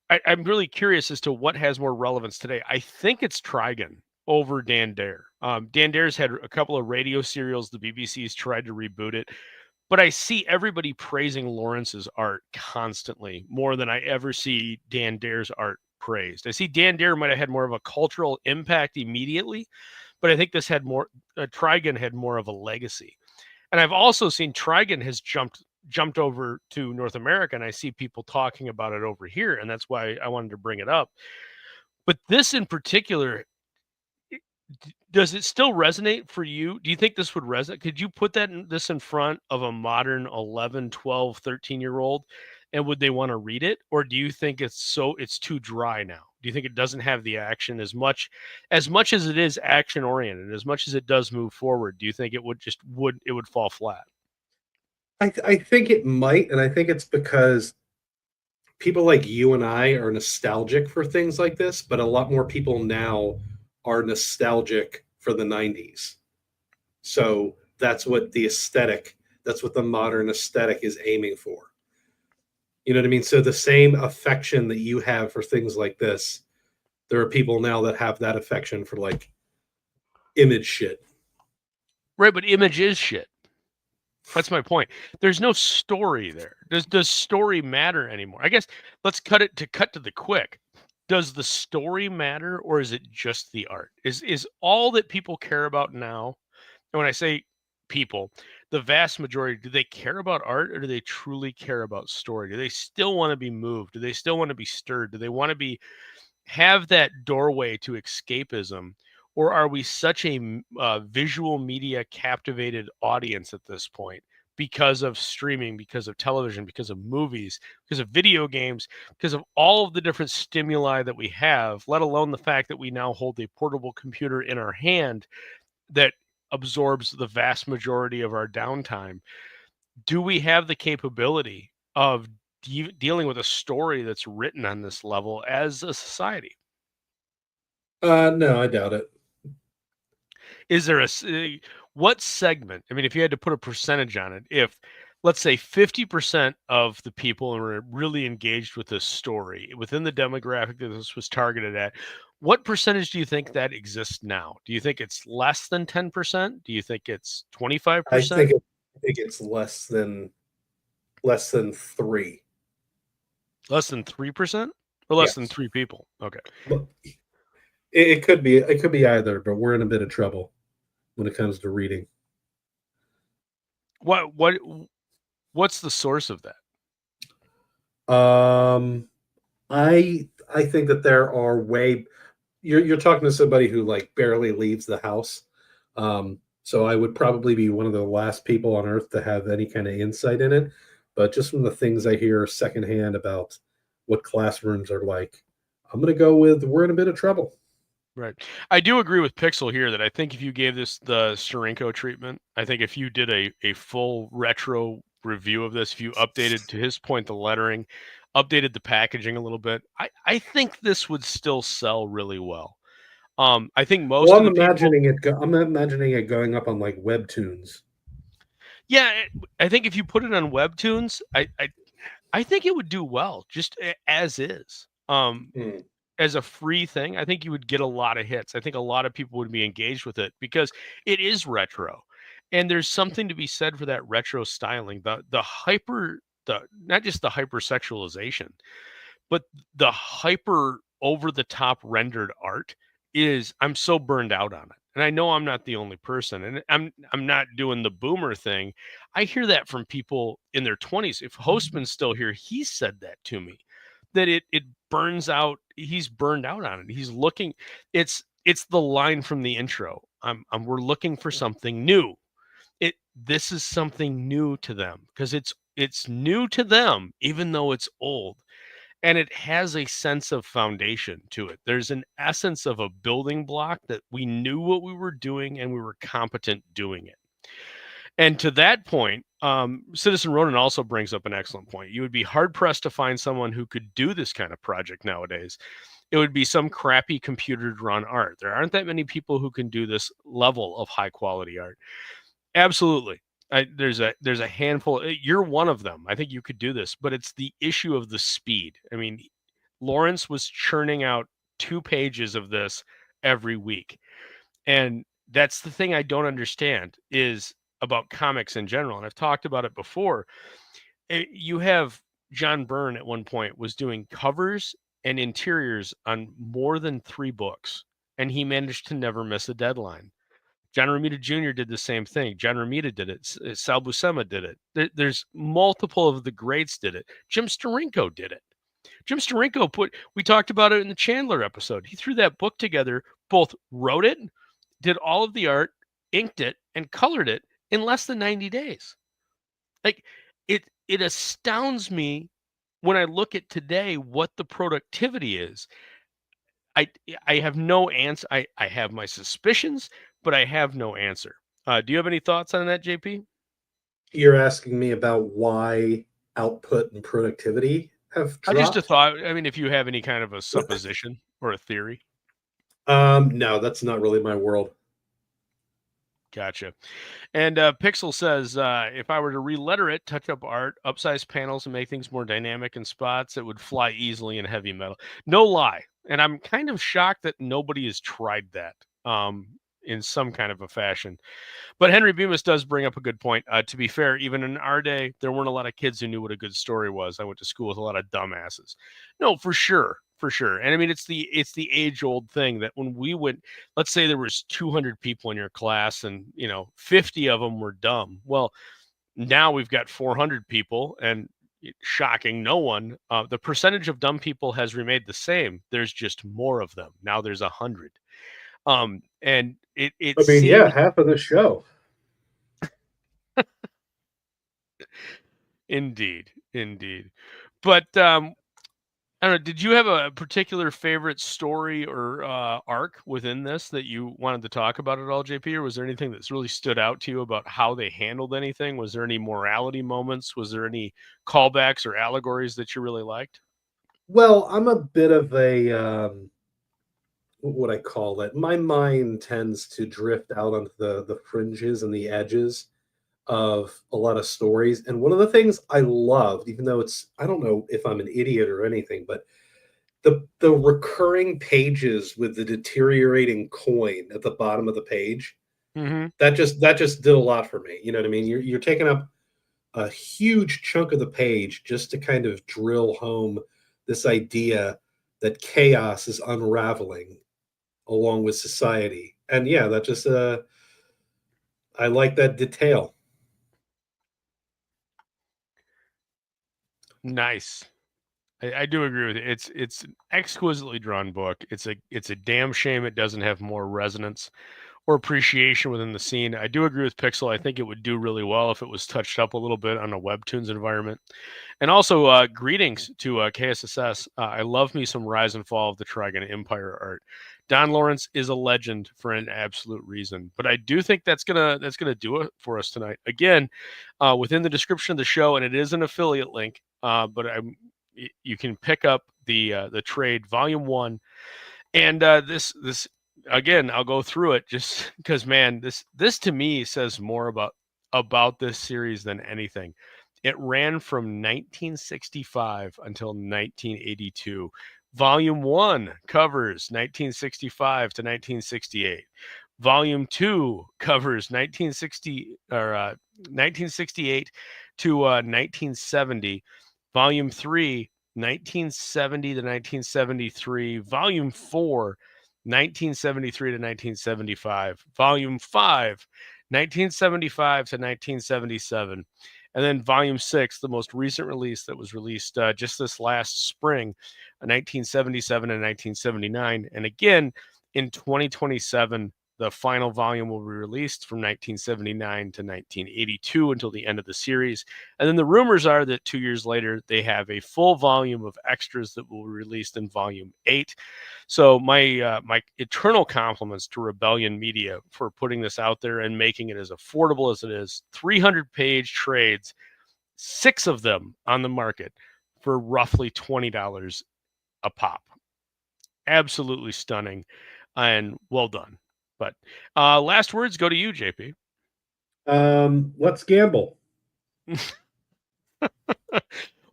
I'm really curious as to what has more relevance today. I think it's Trigan over Dan Dare. Dan Dare's had a couple of radio serials. The BBC's tried to reboot it. But I see everybody praising Lawrence's art constantly, more than I ever see Dan Dare's art praised. I see Dan Dare might have had more of a cultural impact immediately, but I think this had more, Trigan had more of a legacy. And I've also seen Trigan has jumped over to North America, and I see people talking about it over here, and that's why I wanted to bring it up. But this in particular, does it still resonate for you? Do you think this would resonate? Could you put this in front of a modern 11, 12, 13-year-old, and would they want to read it? Or do you think it's too dry now? Do you think it doesn't have the action as much as it is action oriented, as much as it does move forward? Do you think it would fall flat? I think it might, and I think it's because people like you and I are nostalgic for things like this, but a lot more people now are nostalgic for the 90s. So that's what the modern aesthetic is aiming for. You know what I mean? So the same affection that you have for things like this, there are people now that have that affection for like image shit. Right, but image is shit. That's my point. There's no story there. Does story matter anymore? I guess let's cut to the quick. Does the story matter, or is it just the art? Is all that people care about now? And when I say people, the vast majority, do they care about art, or do they truly care about story? Do they still want to be moved? Do they still want to be stirred? Do they want to have that doorway to escapism? Or are we such a visual media captivated audience at this point because of streaming, because of television, because of movies, because of video games, because of all of the different stimuli that we have, let alone the fact that we now hold a portable computer in our hand that absorbs the vast majority of our downtime? Do we have the capability of dealing with a story that's written on this level as a society? No, I doubt it. Is there what segment? I mean, if you had to put a percentage on it, if let's say 50% of the people were really engaged with this story within the demographic that this was targeted at, what percentage do you think that exists now? Do you think it's less than 10%? Do you think it's 25%? I think it's less than 3. Less than 3%? Or less than Yes. 3 people? Okay. But it could be either, but we're in a bit of trouble when it comes to reading. What's the source of that? I think that there are you're talking to somebody who like barely leaves the house. So I would probably be one of the last people on earth to have any kind of insight in it. But just from the things I hear secondhand about what classrooms are like, I'm going to go with we're in a bit of trouble. Right. I do agree with Pixel here that I think if you gave this the Steranko treatment, I think if you did a full retro review of this, if you updated, to his point, the lettering, updated the packaging a little bit, I think this would still sell really well. I think most Well, of the people, I'm imagining it going up on like Webtoons. yeah, I think if you put it on Webtoons, I think it would do well just as is. As a free thing, I think you would get a lot of hits. I think a lot of people would be engaged with it because it is retro. And there's something to be said for that retro styling. The not just the hypersexualization, but the hyper over the top rendered art is, I'm so burned out on it. And I know I'm not the only person, and I'm not doing the boomer thing. I hear that from people in their 20s. If Hostman's still here, he said that to me, that it burns out. He's burned out on it. He's looking. It's the line from the intro. We're looking for something new. This is something new to them because it's new to them, even though it's old. And it has a sense of foundation to it. There's an essence of a building block that we knew what we were doing and we were competent doing it. And to that point, Citizen Ronan also brings up an excellent point. You would be hard pressed to find someone who could do this kind of project nowadays. It would be some crappy computer drawn art. There aren't that many people who can do this level of high quality art. Absolutely. There's a handful. You're one of them. I think you could do this, but it's the issue of the speed. I mean, Lawrence was churning out 2 pages of this every week. And that's the thing I don't understand is about comics in general. And I've talked about it before. You have John Byrne at one point was doing covers and interiors on more than 3 books, and he managed to never miss a deadline. John Romita Jr. did the same thing. John Romita did it. Sal Buscema did it. There's multiple of the greats did it. Jim Steranko did it. Jim Steranko we talked about it in the Chandler episode. He threw that book together, both wrote it, did all of the art, inked it, and colored it in less than 90 days. Like it astounds me when I look at today what the productivity is. I have no answer. I have my suspicions, but I have no answer. Do you have any thoughts on that, JP? You're asking me about why output and productivity have dropped? Just a thought. I mean, if you have any kind of a supposition or a theory. No, that's not really my world. Gotcha. And Pixel says, if I were to re-letter it, touch up art, upsize panels, and make things more dynamic in spots, it would fly easily in heavy metal. No lie. And I'm kind of shocked that nobody has tried that in some kind of a fashion. But Henry Bemis does bring up a good point. To be fair, even in our day, there weren't a lot of kids who knew what a good story was. I went to school with a lot of dumbasses. No, for sure. For sure. And I mean, it's the age old thing that when we went, let's say there was 200 people in your class and, 50 of them were dumb. Well, now we've got 400 people and shocking no one. The percentage of dumb people has remained the same. There's just more of them. Now there's 100. And it seems... yeah, half of the show. Indeed. But, I don't know, did you have a particular favorite story or arc within this that you wanted to talk about at all, JP? Or was there anything that's really stood out to you about how they handled anything? Was there any morality moments? Was there any callbacks or allegories that you really liked? Well, I'm a bit of a what would I call it? My mind tends to drift out onto the fringes and the edges of a lot of stories. And one of the things I loved, even though I don't know if I'm an idiot or anything, but the recurring pages with the deteriorating coin at the bottom of the page, that just did a lot for me. You know what I mean? You're taking up a huge chunk of the page just to kind of drill home this idea that chaos is unraveling along with society. And yeah, that just I like that detail. Nice. I do agree with you. It's an exquisitely drawn book. It's a damn shame it doesn't have more resonance or appreciation within the scene. I do agree with Pixel. I think it would do really well if it was touched up a little bit on a Webtoons environment. And also, greetings to KSSS. I love me some Rise and Fall of the Trigan Empire art. Don Lawrence is a legend for an absolute reason. But I do think that's gonna do it for us tonight. Again, within the description of the show, and it is an affiliate link, but you can pick up the trade volume 1, and this again, I'll go through it just because, man, this to me says more about this series than anything. It ran from 1965 until 1982. Volume 1 covers 1965 to 1968. Volume 2 covers 1968 to 1970. Volume 3, 1970 to 1973. Volume 4, 1973 to 1975. Volume 5, 1975 to 1977. And then Volume 6, the most recent release that was released just this last spring, 1977 and 1979. And again, in 2027, the final volume will be released from 1979 to 1982 until the end of the series. And then the rumors are that 2 years later, they have a full volume of extras that will be released in Volume 8. So my eternal compliments to Rebellion Media for putting this out there and making it as affordable as it is. 300-page trades, 6 of them on the market for roughly $20 a pop. Absolutely stunning and well done. But last words go to you, JP. Let's gamble.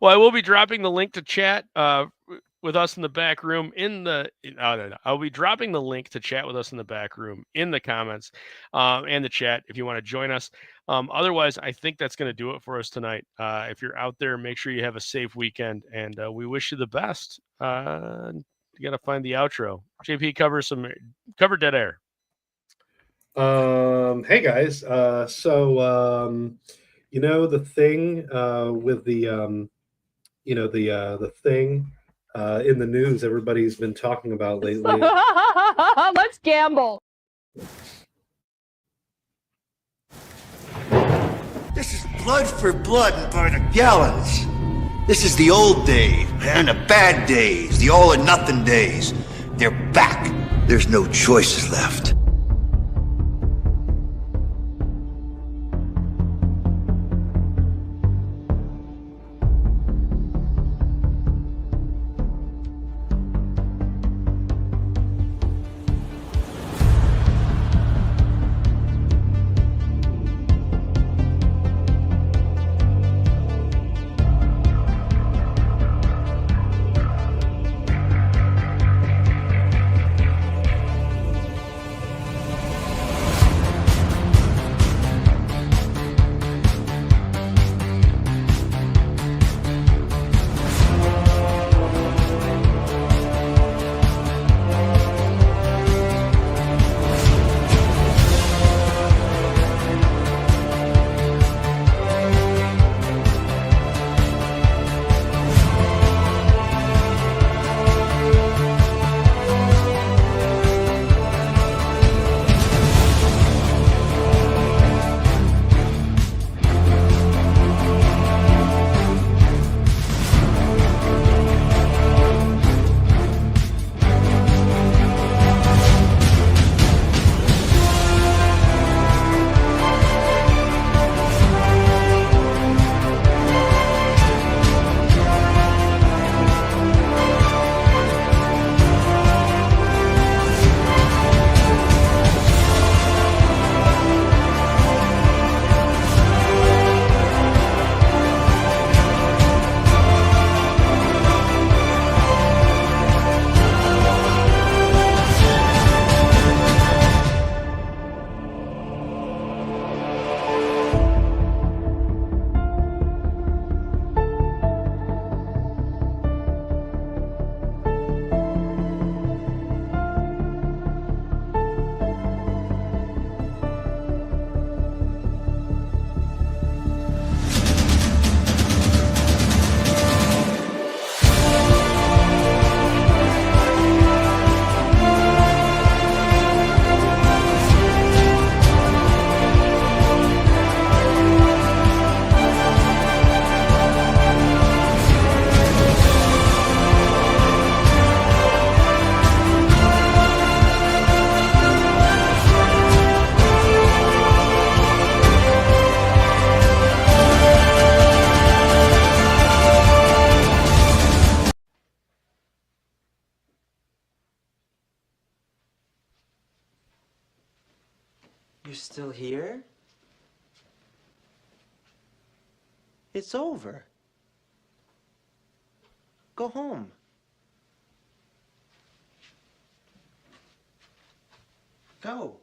Well, I will be dropping the link to chat with us in the back room I'll be dropping the link to chat with us in the back room in the comments and the chat if you want to join us. Otherwise, I think that's going to do it for us tonight. If you're out there, make sure you have a safe weekend, and we wish you the best. You got to find the outro. JP, cover Dead Air. Hey guys, so the thing with the thing in the news everybody's been talking about lately. Let's gamble. This is blood for blood and by the gallons. This is the old days, man, the bad days, the all or nothing days. They're back. There's no choices left. You're still here? It's over. Go home. Go.